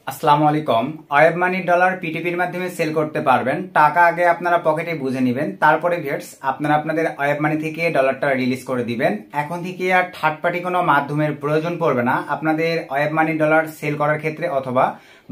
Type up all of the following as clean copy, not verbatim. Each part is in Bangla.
আসসালামু আলাইকুম। ওয়েব মানি ডলার পিটিপির মাধ্যমে সেল করতে পারবেন। টাকা আগে আপনারা পকেটে বুঝে নেবেন, তারপরে ভিউয়ার্স আপনারা আপনাদের ওয়েব মানি থেকে ডলারটা রিলিজ করে দিবেন। এখন থেকে আর থার্ড পার্টি কোনো মাধ্যমের প্রয়োজন পড়বে না আপনাদের ওয়েব মানি ডলার সেল করার ক্ষেত্রে অথবা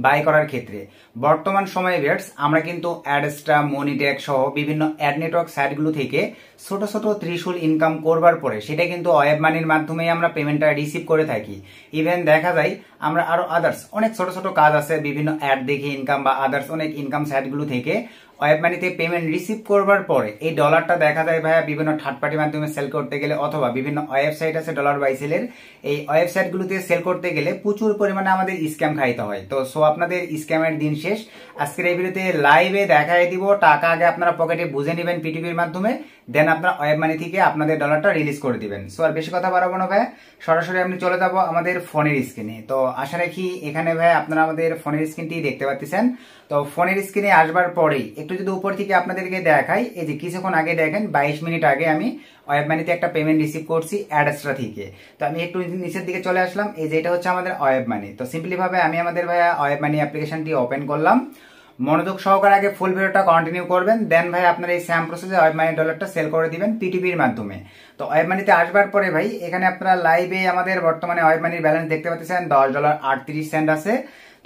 বাই করার ক্ষেত্রে। বর্তমান সময়ে ভিউয়ার্স আমরা কিন্তু অ্যাডস্ট্রা, মনিট্যাগ সহ বিভিন্ন অ্যাড নেটওয়ার্ক সাইটগুলো থেকে ছোট ছোট ত্রিশূল ইনকাম করবার পরে সেটা কিন্তু ওয়েব মানির মাধ্যমে আমরা পেমেন্টটা রিসিভ করে থাকি। ইভেন দেখা যায় আমরা আরো আদার্স অনেক ছোট ছোট কাজ আছে, বিভিন্ন অ্যাড দেখে ইনকাম বা আদার্স অনেক ইনকাম সাইটগুলো থেকে ওয়েব মানিতে পেমেন্ট রিসিভ করবার পরে এই ডলারটা দেখা যায় ভাইয়া বিভিন্ন থার্ড পার্টির মাধ্যমে সেল করতে গেলে অথবা বিভিন্ন ওয়েবসাইট আছে ডলার বাই সেলের, এই ওয়েবসাইটগুলোতে সেল করতে গেলে প্রচুর পরিমাণে আমাদের স্ক্যাম খাইতে হয়। তো সো আপনাদের স্ক্যামের দিন শেষ। আজকের এই ভিডিওতে লাইভে দেখাই দিব টাকা আগে আপনারা পকেটে বুঝে নেবেন পিটিপির মাধ্যমে, দেন আপনারা ওয়েব মানি থেকে আপনাদের ডলারটা রিলিজ করে দিবেন। সো আর বেশি কথা বাড়াবো না ভাই, সরাসরি আমি চলে যাব আমাদের ফোনের স্ক্রিনে। তো আশা রাখি এখানে ভাই আপনারা আমাদের ফোনের স্ক্রিনটি দেখতে পাচ্ছেন। তো ফোনের স্ক্রিনে আসবার পরেই একটু যদি উপর থেকে আপনাদেরকে দেখাই, এই যে কিছুক্ষণ আগে দেখেন 22 মিনিট আগে আমি ওয়েব মানিতে একটা পেমেন্ট রিসিভ করছি অ্যাডস্ট্রা থেকে। তো আমি একটু নিচের দিকে চলে আসলাম, এই যে এটা হচ্ছে আমাদের ওয়েব মানি। তো সিম্পলি ভাবে আমি আমাদের ভাইয়া ওয়েব মানি অ্যাপ্লিকেশনটি ওপেন করলাম। মনোযোগ সহকারে আগে ফুল ভিডিওটা কন্টিনিউ করবেন, দেন ভাই আপনার এই সেম প্রসেসে ওয়েব মানি ডলারটা সেল করে দিবেন পিটিপির মাধ্যমে। তো ওয়েব মানিতে আসবার পরে ভাই এখানে আপনারা লাইভে আমাদের বর্তমানে ওয়েব মানির ব্যালেন্স দেখতে পাচ্ছেন $10.38 আছে।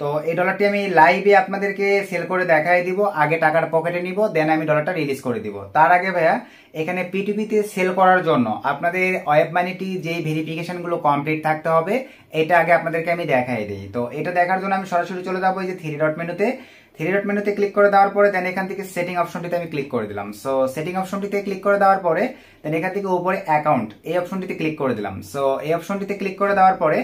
তো এই ডলারটি আমি লাইভে আপনাদেরকে সেল করে দেখাই দিব, আগে টাকার পকেটে নিব, দেন আমি ডলারটা রিলিজ করে দিব। তার আগে ভাইয়া এখানে পিটিপিতে সেল করার জন্য আপনাদের ওয়েব মানিটি যেই ভেরিফিকেশন গুলো কমপ্লিট থাকতে হবে এটা আগে আপনাদেরকে আমি দেখাই দিই। তো এটা দেখার জন্য আমি সরাসরি চলে যাবো এই যে থ্রি ডট মেনুতে ক্লিক করে দেওয়ার পরে দেন এখান থেকে সেটিং অপশনটিতে আমি ক্লিক করে দিলাম। সো সেটিং অপশনটিতে ক্লিক করে দেওয়ার পরে দেন এখান থেকে উপরে অ্যাকাউন্ট এই অপশনটিতে ক্লিক করে দিলাম। সো এই অপশনটিতে ক্লিক করে দেওয়ার পরে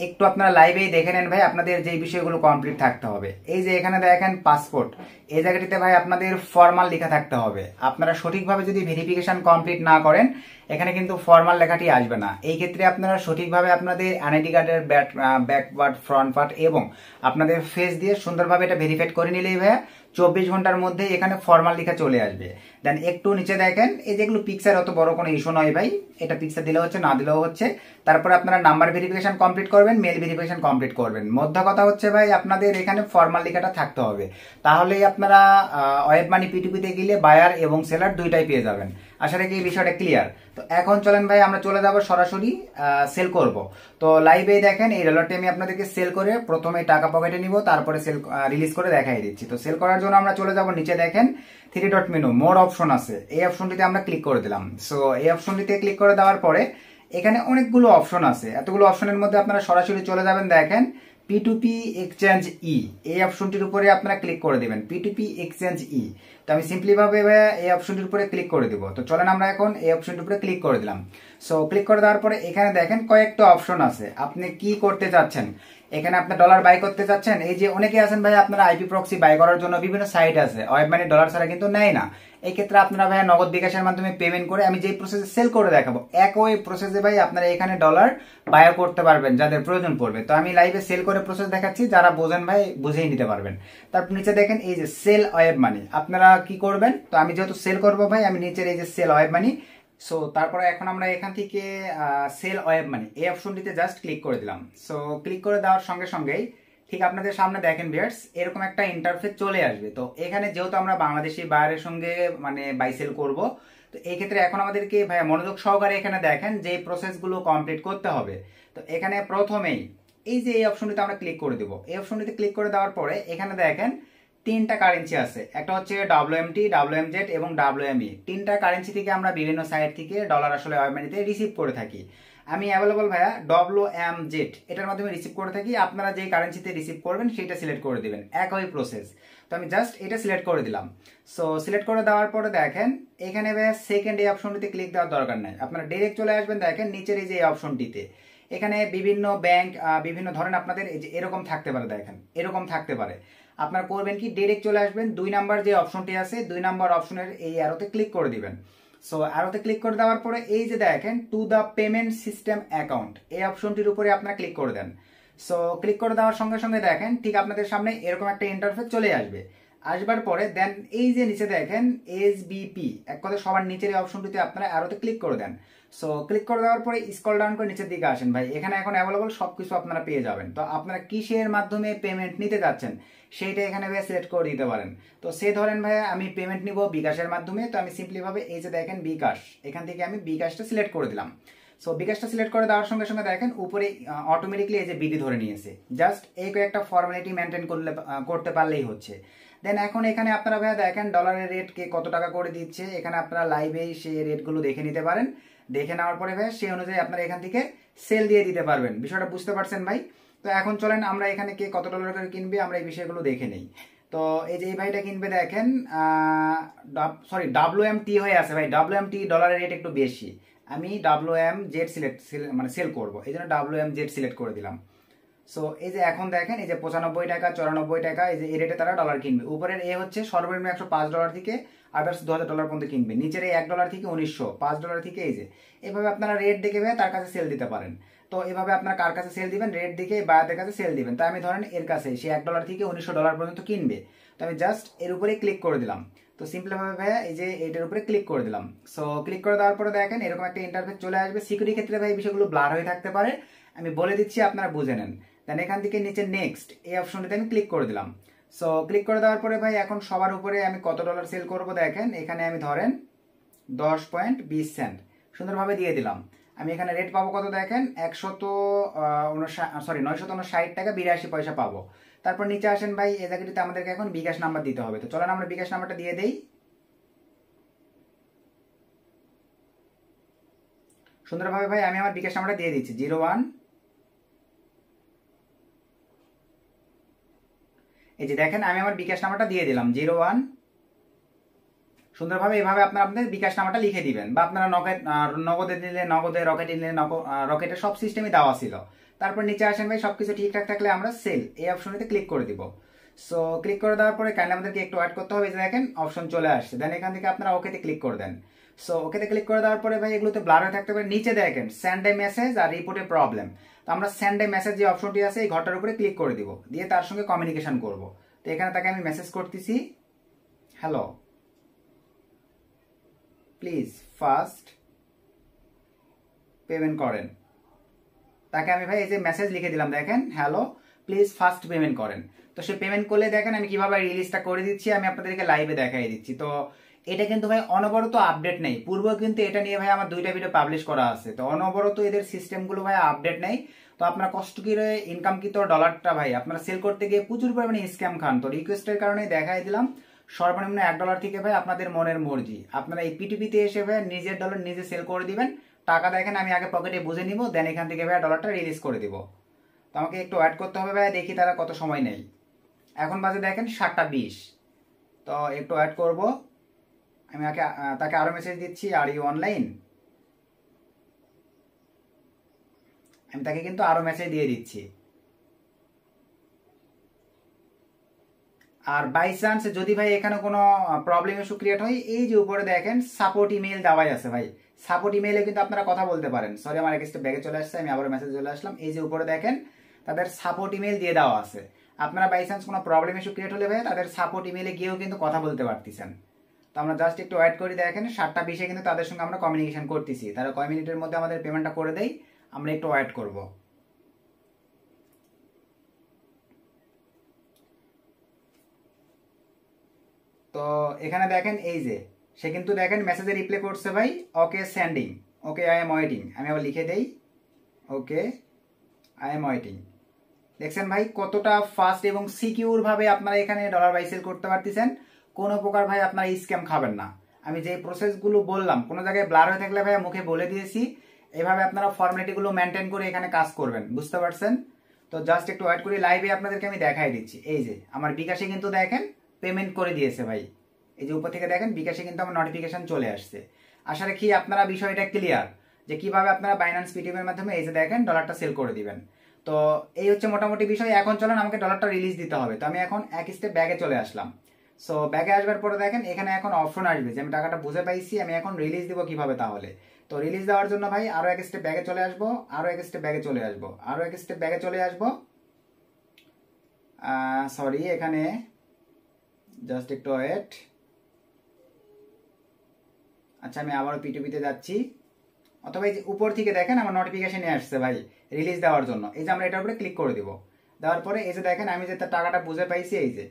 একটু আপনারা লাইভেই দেখে নেন ভাই আপনাদের যে বিষয়গুলো কমপ্লিট থাকতে হবে। এই যে এখানে দেখেন পাসপোর্ট, এই জায়গাটিতে ভাই আপনাদের ফর্মাল লেখা থাকতে হবে। আপনারা সঠিকভাবে যদি ভেরিফিকেশন কমপ্লিট না করেন এখানে কিন্তু ফর্মাল লেখাটি আসবে না। এই ক্ষেত্রে আপনারা সঠিকভাবে আপনাদের এনআইডি কার্ডের ব্যাক পার্ট, ফ্রন্ট পার্ট এবং আপনাদের ফেস দিয়ে সুন্দরভাবে এটা ভেরিফাইড করে নিলেই ভাইয়া 24 ঘন্টার মধ্যে এখানে ফর্মাল লেখা চলে আসবে। দেন একটু নিচে দেখেন এই যেগুলো পিকচার, অত বড় কোনো ইস্যু নয় ভাই, এটা পিকচার দিলেও হচ্ছে না দিলেও হচ্ছে। তারপরে আপনারা নাম্বার ভেরিফিকেশন কমপ্লিট করবেন, মেল ভেরিফিকেশন কমপ্লিট করবেন। মধ্য কথা হচ্ছে ভাই আপনাদের এখানে ফর্মাল লেখাটা থাকতে হবে, তাহলেই আপনারা ওয়েব মানি পিটিপিতে গেলে বায়ার এবং সেলার দুইটাই পেয়ে যাবেন। আশা রাখি এই বিষয়টা ক্লিয়ার। তো এখন চলেন ভাই আমরা চলে যাব সরাসরি সেল করব। তো লাইভে দেখেন এই ডলারটি আমি আপনাদেরকে সেল করে প্রথমে টাকা পকেটে নিব, তারপরে সেল রিলিজ করে দেখাই দিচ্ছি। তো সেল করার জন্য আমরা চলে যাব নিচে দেখেন থ্রি ডট মেনু মোর অপশন আছে, এই অপশনটিতে আমরা ক্লিক করে দিলাম। সো এই অপশনটিতে ক্লিক করে দেওয়ার পরে এখানে অনেকগুলো অপশন আছে, এতগুলো অপশনের মধ্যে আপনারা সরাসরি চলে যাবেন দেখেন P2P এক্সচেঞ্জ ই, এই অপশনটির উপরে আপনারা ক্লিক করে দিবেন P2P এক্সচেঞ্জ ই। তো আমি সিম্পলি ভাবে এই অপশনটির উপরে ক্লিক করে দিব। তো চলেন আমরা এখন এই অপশনটির উপরে ক্লিক করে দিলাম। সো ক্লিক করে দেওয়ার পরে এখানে দেখেন কয়েকটা অপশন আছে, আপনি কি করতে চাচ্ছেন। এখানে আপনি ডলার বাই করতে চাচ্ছেন, এই যে অনেকে আছেন ভাই আপনারা আইপি প্রক্সি বাই করার জন্য বিভিন্ন সাইট আছে, ওয়েব মানি ডলার ছাড়া কিন্তু নেয় না। এই ক্ষেত্রে আপনারা ভাই নগদ বিকাশের মাধ্যমে পেমেন্ট করে আমি যে প্রসেসে সেল করে দেখাবো একই প্রসেসে ভাই আপনারা এখানে ডলার বাই করতে পারবেন যাদের প্রয়োজন পড়বে। তো আমি লাইভে সেল করে প্রসেস দেখাচ্ছি, যারা বোঝেন ভাই বুঝেই নিতে পারবেন। তারপর নিচে দেখেন এই যে সেল ওয়েব মানি, আপনারা কি করবেন। তো আমি যেহেতু সেল করবো ভাই আমি নিচের এই যে সেল ওয়েব মানি, সো তারপরে এখন আমরা এখান থেকে সেল ওয়েব মানি এই অপশনটিতে জাস্ট ক্লিক করে দিলাম। সো ক্লিক করে দেওয়ার সঙ্গে সঙ্গেই ঠিক আপনাদের সামনে দেখেন ভিউয়ার্স এরকম একটা ইন্টারফেস চলে আসবে। তো এখানে যেহেতু আমরা বাংলাদেশি বায়ারের সঙ্গে মানে বাই সেল করব, তো এই ক্ষেত্রে এখন আমাদেরকে ভাই মনোযোগ সহকারে এখানে দেখেন যে প্রসেসগুলো কমপ্লিট করতে হবে। তো এখানে প্রথমেই এই যে এই অপশনটিতে আমরা ক্লিক করে দেবো। এই অপশনটিতে ক্লিক করে দেওয়ার পরে এখানে দেখেন তিনটা কারেন্সি আছে, একটা হচ্ছে WMT, WMZ এবং WME। তিনটা কারেন্সি থেকে আমরা বিভিন্ন সাইট থেকে ডলার আসলে ওয়েব মানিতে রিসিভ করে থাকি। আমি অ্যাভেলেবল ভাইয়া WMZ এটার মাধ্যমে রিসিভ করে থাকি। আপনারা যেই কারেন্সিতে রিসিভ করবেন সেটা সিলেক্ট করে দিবেন, একই প্রসেস। তো আমি জাস্ট এটা সিলেক্ট করে দিলাম। সো সিলেক্ট করে দেওয়ার পরে দেখেন এখানে ভাইয়া সেকেন্ড এই অপশনটিতে ক্লিক দেওয়ার দরকার নাই, আপনারা ডাইরেক্ট চলে আসবেন দেখেন নিচের এই যে অপশনটিতে। এখানে বিভিন্ন ব্যাংক বিভিন্ন ধরনের আপনাদের এরকম থাকতে পারে, দেখেন এরকম থাকতে পারে। আপনারা করবেন কি ডাইরেক্ট চলে আসবেন 2 নাম্বার যে অপশনটি আছে 2 নাম্বার অপশনের এই অ্যারোতে ক্লিক করে দিবেন। সো অ্যারোতে ক্লিক করে দেওয়ার পরে এই যে দেখেন to the payment system account এই অপশনটির উপরে আপনারা ক্লিক করে দেন। সো ক্লিক করে দেওয়ার সঙ্গে সঙ্গে দেখেন ঠিক আপনাদের সামনে এরকম একটা ইন্টারফেস চলে আসবে। আসবার পরে দেন এই যে নিচে দেখেন SBP, এক কথা সবার নিচের এই অপশনটিতে আপনারা অ্যারোতে ক্লিক করে দেন। সো ক্লিক করে দেওয়ার পরে স্ক্রল ডাউন করে নিচের দিকে আসেন ভাই, এখানে এখন অ্যাভেলেবল সবকিছু আপনারা পেয়ে যাবেন। তো আপনারা কিসের মাধ্যমে পেমেন্ট নিতে যাচ্ছেন সেইটা এখানে ভাই সিলেক্ট করে দিতে পারেন। তো সে ধরেন ভাই আমি পেমেন্ট নিব বিকাশের মাধ্যমে, তো আমি সিম্পলি ভাবে এই যে দেখেন বিকাশ, এখান থেকে আমি বিকাশটা সিলেক্ট করে দিলাম। সো বিকাশটা সিলেক্ট করে দেওয়ার সঙ্গে সঙ্গে দেখেন উপরে অটোমেটিকলি এই যে বিডি ধরে নিয়েছে। জাস্ট এই কয়েকটা ফর্মালিটি মেনটেন করতে পারলেই হচ্ছে। দেন এখন এখানে আপনারা ভাইয়া দেখেন ডলারের রেট কে কত টাকা করে দিচ্ছে, এখানে আপনারা লাইভে সেই রেটগুলো দেখে নিতে পারেন। দেখে নেওয়ার পরে ভাই সেই অনুযায়ী আপনারা এখান থেকে সেল দিয়ে দিতে পারবেন। বিষয়টা বুঝতে পারছেন ভাই? তো এখন চলেন আমরা এখানে কে কত ডলার করে কিনবে আমরা এই বিষয়গুলো দেখে নেই। তো এই যে এই ভাইটা কিনবে দেখেন সরি WMT হয়ে আছে ভাই, WMT ডলারের রেট একটু বেশি। আমি WMZ মানে সেল করবো, এই জন্য WMZ সিলেক্ট করে দিলাম। সো এই যে এখন দেখেন এই যে 95 টাকা 94 টাকা এই যে এই রেটে তারা ডলার কিনবে। উপরের এ হচ্ছে সর্বনিম্ন 105 ডলার থেকে আদার্স 2000 ডলার পর্যন্ত কিনবে। নিচের এই 1 ডলার থেকে 1900, 5 ডলার থেকে এই যে এভাবে আপনারা রেট দেখে তার কাছে সেল দিতে পারেন। তো এভাবে আপনারা কার কাছে সেল দিবেন, রেট দেখে বায়ারদের কাছে সেল দিবেন। তাই আমি ধরেন এর কাছে সে 1 ডলার থেকে 1900 ডলার পর্যন্ত কিনবে, তো আমি জাস্ট এর উপরে ক্লিক করে দিলাম। তো সিম্পলি ভাবে ভাইয়া এই যে এটার উপরে ক্লিক করে দিলাম। সো ক্লিক করে দেওয়ার পরে দেখেন এরকম একটা ইন্টারফেস চলে আসবে। সিকিউরিটি ক্ষেত্রে ভাই বিষয়গুলো ব্লার হয়ে থাকতে পারে, আমি বলে দিচ্ছি আপনারা বুঝে নেন। দেন এখান থেকে নিচে নেক্সট এই অপশনটাতে আমি ক্লিক করে দিলাম। সো ক্লিক করে দেওয়ার পরে ভাই এখন সবার উপরে আমি কত ডলার সেল করব দেখেন, এখানে আমি ধরেন 10.20 সেন্ট সুন্দরভাবে দিয়ে দিলাম। আমি এখানে রেট পাবো কত দেখেন 959 টাকা 82 পয়সা পাবো। তারপর নিচে আসেন ভাই, এই জায়গাটিতে আমাদেরকে এখন বিকাশ নাম্বার দিতে হবে। তো চলেন আমরা বিকাশ নাম্বারটা দিয়ে দেই। সুন্দরভাবে ভাই আমি আমার বিকাশ নাম্বারটা দিয়ে দিচ্ছি 01, এই যে দেখেন আমি আমার বিকাশ নাম্বারটা দিয়ে দিলাম 01। সুন্দরভাবে এভাবে আপনারা আপনাদের বিকাশ নাম্বারটা লিখে দিবেন, বা আপনারা নগদে নিলে নগদে, রকেটে নিলে রকেটের সব সিস্টেমই দেওয়া ছিল। তারপর নিচে আসেন ভাই, সবকিছু ঠিকঠাক থাকলে আমরা সেল এই অপশনটিতে ক্লিক করে দিব। সো ক্লিক করে দেওয়ার পরে কাইন্ডলি আমাদেরকে একটু ওয়েট করতে হবে। যে দেখেন অপশন চলে আসছে, দেন এখান থেকে আপনারা ওকেতে ক্লিক করে দেন। সো ওকেতে ক্লিক করে দেওয়ার পরে ভাই এগুলোতে ব্লার হয়ে থাকতে পারে। নিচে দেখেন সেন্ড এ মেসেজ আর রিপোর্টে প্রবলেম, তো আমরা সেন্ড এ মেসেজ যে অপশনটি আছে এই ঘরটার উপরে ক্লিক করে দিব, দিয়ে তার সঙ্গে কমিউনিকেশন করব। তো এখানে তাকে আমি মেসেজ করতেছি, হ্যালো প্লিজ ফার্স্ট পেমেন্ট করেন। তাকে আমি ভাই এই যে মেসেজ লিখে দিলাম দেখেন, হ্যালো প্লিজ ফার্স্ট পেমেন্ট করেন। তো সে পেমেন্ট করলে দেখেন আমি কিভাবে রিলিজটা করে দিচ্ছি, আমি আপনাদেরকে লাইভে দেখাই দিচ্ছি। তো এটা কিন্তু ভাই অনবরত আপডেট নেই, পূর্ব কিন্তু এটা নিয়ে ভাই আমার 2টা ভিডিও পাবলিশ করা আছে। তো অনবরত এদের সিস্টেমগুলো ভাই আপডেট নেই। তো আপনারা কষ্ট করে ইনকামকৃত ডলারটা ভাই আপনারা সেল করতে গিয়ে প্রচুর পরিমাণে স্ক্যাম খান। তো রিকোয়েস্টের কারণে দেখাই দিলাম সর্বনিম্ন 1 ডলার থেকে ভাই আপনাদের মনের মর্জি, আপনারা এই পিটিপিতে এসে ভাই নিজের ডলার নিজে সেল করে দিবেন। টাকা দেখেন আমি আগে পকেটে বুঝে নিব, দেন এখান থেকে ভাই ডলারটা রিলিজ করে দিব। তো আমাকে একটু ওয়েট করতে হবে ভাই, দেখি তারা কত সময় নেই। এখন বাজে দেখেন 7টা 20। তো একটু ওয়েট করব। আমি তাকে আরো মেসেজ দিচ্ছি, আর ইউ অনলাইন। আমি তাকে কিন্তু আরো মেসেজ দিয়ে দিচ্ছি। আর বাই চান্স যদি ভাই এখানে কোনো প্রবলেম ইস্যু ক্রিয়েট হয়, এই যে উপরে দেখেন সাপোর্ট ইমেল দেওয়াই আছে ভাই, সাপোর্ট ইমেইলে কিন্তু আপনারা কথা বলতে পারেন। সরি আমার এক স্টেপ ব্যাগে চলে আসছে, আমি আবার মেসেজ চলে আসলাম। এই যে উপরে দেখেন তাদের সাপোর্ট ইমেল দিয়ে দেওয়া আছে। আপনারা বাই চান্স কোনো প্রবলেম ইস্যু ক্রিয়েট হলে ভাই তাদের সাপোর্ট ইমেলে গিয়েও কিন্তু কথা বলতে পারতেছেন। তো আমরা জাস্ট একটু ওয়েট করি, দেখেন 7টা 20-এ কিন্তু তাদের সঙ্গে আমরা কমিউনিকেশন করতেছি। তারা কয় মিনিটের মধ্যে আমাদের পেমেন্টটা করে দেয়, আমরা একটু ওয়েট করব। তো এখানে দেখেন এই যে সে কিন্তু দেখেন মেসেজে রিপ্লাই করছে ভাই, okay sending, okay I am waiting. আমি আবার লিখে দেই ওকে আই এম ওয়েটিং। দেখছেন ভাই কতটা ফাস্ট এবং সিকিউর ভাবে আপনারা এখানে ডলার বাই সেল করতে পারতেছেন। কোনো প্রকার ভাই আপনারা স্ক্যাম খাবেন না। আমি যে প্রসেসগুলো বললাম কোনো জায়গায় ব্লার হয়ে থাকলে ভাই মুখে বলে দিয়েছি, এভাবে আপনারা ফর্মালিটিগুলো মেনটেন করে এখানে কাজ করবেন, বুঝতে পারছেন? তো জাস্ট একটু ওয়েট করি, লাইভে আপনাদেরকে আমি দেখাই দিচ্ছি। এই যে আমার বিকাশে কিন্তু দেখেন পেমেন্ট করে দিয়েছে ভাই, এই যে উপর থেকে দেখেন বিকাশে কিন্তু আমার নোটিফিকেশন চলে আসছে। আশা রাখি আপনারা বিষয়টা ক্লিয়ার যে কিভাবে আপনারা বাইন্যান্স পিটিএম এর মাধ্যমে এই যে দেখেন ডলারটা সেল করে দিবেন। তো এই হচ্ছে মোটামুটি বিষয়। এখন চলেন আমাকে ডলারটা রিলিজ দিতে হবে। তো আমি এখন এক স্টেপ ব্যাগে চলে আসলাম। সো ব্যাগে আসবার পরে দেখেন এখানে এখন অপশন আসবে যে আমি টাকাটা বুঝে পাইছি, আমি এখন রিলিজ দিব কিভাবে। তাহলে তো রিলিজ দেওয়ার জন্য ভাই আরো এক স্টেপ ব্যাগে চলে আসবো, আরো এক স্টেপ ব্যাগে চলে আসবো, আরো এক স্টেপ ব্যাগে চলে আসবো। সরি এখানে জাস্ট একটু ওয়েট। আচ্ছা আমি আবারও পিটুপিতে যাচ্ছি। অথবা এই যে উপর থেকে দেখেন আমার নোটিফিকেশন আসছে ভাই রিলিজ দেওয়ার জন্য, এই যে আমরা এটার উপরে ক্লিক করে দিব। দেওয়ার পরে এই যে দেখেন আমি যে টাকাটা বুঝে পাইছি, এই যে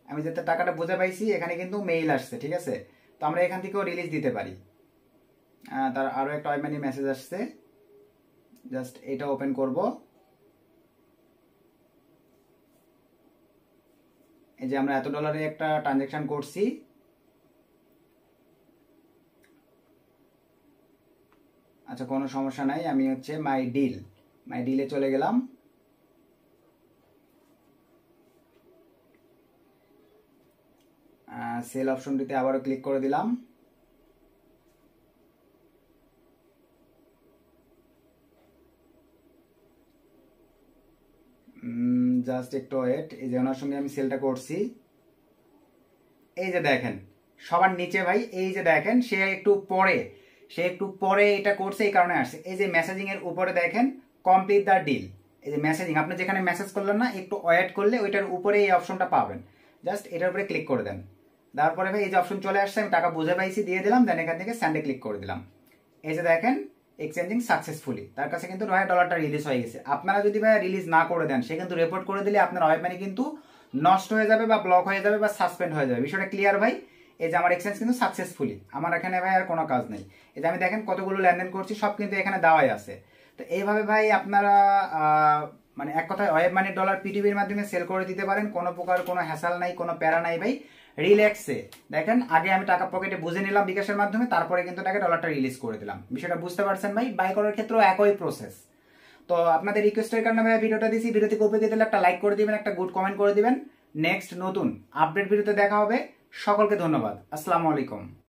আমি যে টাকাটা বুঝে পাইছি এখানে কিন্তু মেইল আসছে, ঠিক আছে। তো আমরা এখান থেকেও রিলিজ দিতে পারি। তার আরো একটা ওয়েব মানি মেসেজ আসছে, জাস্ট এটা ওপেন করব। এই যে আমরা এত ডলারের একটা ট্রানজাকশন করছি। আচ্ছা কোনো সমস্যা নাই, আমি হচ্ছে মাই ডিলে চলে গেলাম। সেল অপশনটিতে আবারও ক্লিক করে দিলাম। জাস্ট একটু ওয়েট, এই যে ওনার সঙ্গে আমি সেলটা করছি। এই যে দেখেন সবার নিচে ভাই, এই যে দেখেন সে একটু পরে এটা করছে, এই কারণে আসছে। এই যে মেসেজিং এর উপরে দেখেন কমপ্লিট দ্য ডিল, এই যে মেসেজিং আপনি যেখানে মেসেজ করলেন না, একটু ওয়েট করলে ওইটার উপরে এই অপশনটা পাবেন, জাস্ট এটার উপরে ক্লিক করে দেন। তারপরে ভাই এই যে অপশন চলে আসছে, আমি টাকা বুঝে পাইছি দিয়ে দিলাম, দেন এখান থেকে স্যান্ডে ক্লিক করে দিলাম। এই যে দেখেন এক্সচেঞ্জিং সাকসেসফুলি, তার কাছে কিন্তু ভাই ডলারটা রিলিজ হয়ে গেছে। আপনারা যদি ভাই রিলিজ না করে দেন, সে কিন্তু রিপোর্ট করে দিলে আপনার ওয়েব মানি কিন্তু নষ্ট হয়ে যাবে বা ব্লক হয়ে যাবে বা সাসপেন্ড হয়ে যাবে। বিষয়টা ক্লিয়ার ভাই? এই যে আমার এক্সচেঞ্জ কিন্তু সাকসেসফুলি, আমার এখানে ভাই আর কোনো কাজ নেই। এই যে আমি দেখেন কতগুলো লেনদেন করছি, সব কিন্তু এখানে দেওয়াই আছে। তো এইভাবে ভাই আপনারা মানে এক কথায় ওয়েব মানি ডলার পিটিপির মাধ্যমে সেল করে দিতে পারেন। কোনো প্রকার কোনো হ্যাসাল নাই, কোনো প্যারা নাই ভাই, রিল্যাক্সে। দেখেন আগে আমি টাকা পকেটে বুঝে নিলাম বিকাশের মাধ্যমে, তারপরে কিন্তু টাকা ডলারটা রিলিজ করে দিলাম। বিষয়টা বুঝতে পারছেন ভাই? বাই করার ক্ষেত্রেও একই প্রসেস। তো আপনাদের রিকোয়েস্টের কারণে ভাই ভিডিওটা দিয়েছি। ভিডিওতে উপকৃত হলে একটা লাইক করে দিবেন, একটা গুড কমেন্ট করে দিবেন। নেক্সট নতুন আপডেট ভিডিওতে দেখা হবে। সকলকে ধন্যবাদ। আসসালামু আলাইকুম।